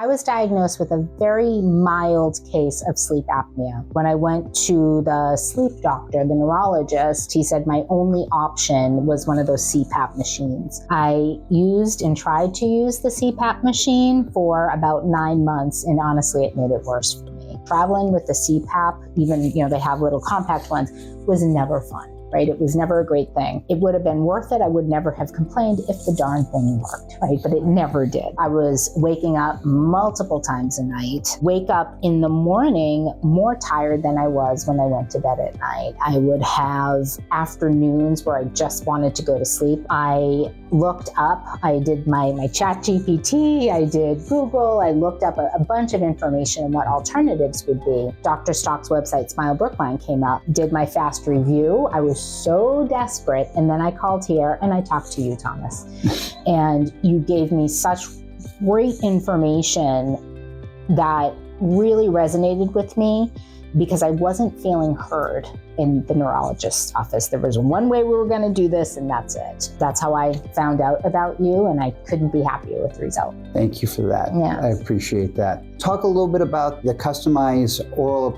I was diagnosed with a very mild case of sleep apnea. When I went to the sleep doctor, the neurologist, he said my only option was one of those CPAP machines. I used and tried to use the CPAP machine for about 9 months, and honestly, it made it worse for me. Traveling with the CPAP, even, they have little compact ones, was never fun. Right? It was never a great thing. It would have been worth it. I would never have complained if the darn thing worked, right? But it never did. I was waking up multiple times a night, wake up in the morning more tired than I was when I went to bed at night. I would have afternoons where I just wanted to go to sleep. I looked up, I did my chat GPT, I did Google, I looked up a bunch of information on what alternatives would be. Dr. Stock's website, Smile Brookline, came up, did my fast review. I was so desperate. And then I called here and I talked to you, Thomas. And you gave me such great information that really resonated with me because I wasn't feeling heard in the neurologist's office. There was one way we were going to do this, and that's it. That's how I found out about you, and I couldn't be happier with the result. Thank you for that. Yeah. I appreciate that. Talk a little bit about the customized oral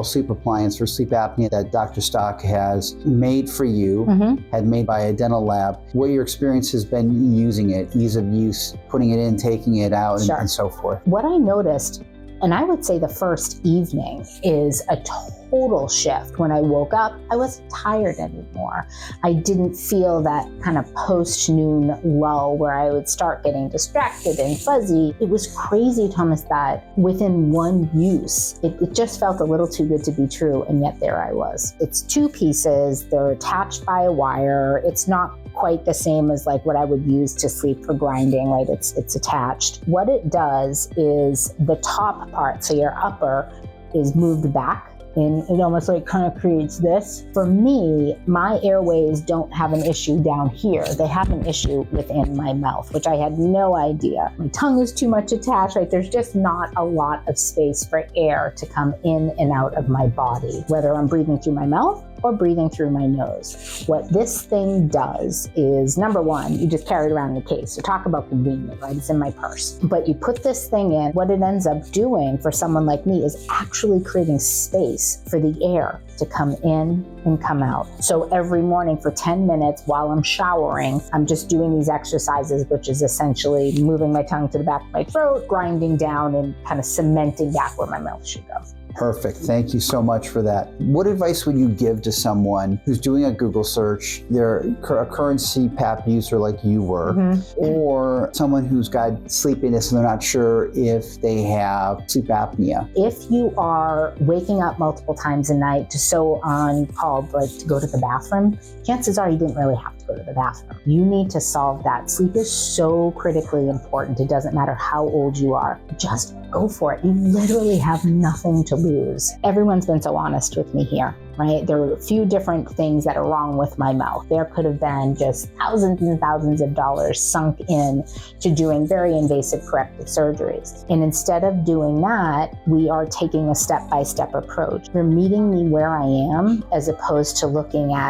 sleep appliance for sleep apnea that Dr. Stock has made for you, had made by a dental lab. What your experience has been using it, ease of use, putting it in, taking it out, Sure. and so forth. What I noticed, and I would say the first evening, is a total shift. When I woke up, I wasn't tired anymore. I didn't feel that kind of post-noon lull where I would start getting distracted and fuzzy. It was crazy, Thomas, that within one use, it just felt a little too good to be true, and yet there I was. It's 2 pieces, they're attached by a wire. It's not quite the same as like what I would use to sleep for grinding, right? It's attached. What it does is the top part, so your upper, is moved back, and it almost like kind of creates this. For me, my airways don't have an issue down here. They have an issue within my mouth, which I had no idea. My tongue is too much attached, right? There's just not a lot of space for air to come in and out of my body, whether I'm breathing through my mouth or breathing through my nose. What this thing does is, number one, you just carry it around in a case. So talk about convenient, right? It's in my purse. But you put this thing in, what it ends up doing for someone like me is actually creating space for the air to come in and come out. So every morning for 10 minutes while I'm showering, I'm just doing these exercises, which is essentially moving my tongue to the back of my throat, grinding down and kind of cementing back where my mouth should go. Perfect. Thank you so much for that. What advice would you give to someone who's doing a Google search, they're a current CPAP user like you were, or someone who's got sleepiness and they're not sure if they have sleep apnea? If you are waking up multiple times a night to so on called like to go to the bathroom, chances are you didn't really have to go to the bathroom. You need to solve that. Sleep is so critically important. It doesn't matter how old you are. Just go for it. You literally have nothing to lose. Everyone's been so honest with me here, right? There were a few different things that are wrong with my mouth. There could have been just thousands and thousands of dollars sunk in to doing very invasive corrective surgeries. And instead of doing that, we are taking a step-by-step approach. You're meeting me where I am as opposed to looking at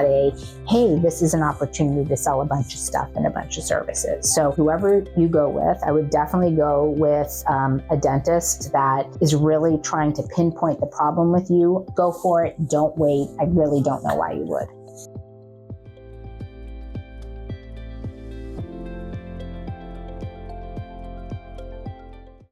hey, this is an opportunity to sell a bunch of stuff and a bunch of services. So whoever you go with, I would definitely go with a dentist that is really trying to pinpoint the problem with you. Go for it. Don't wait. I really don't know why you would.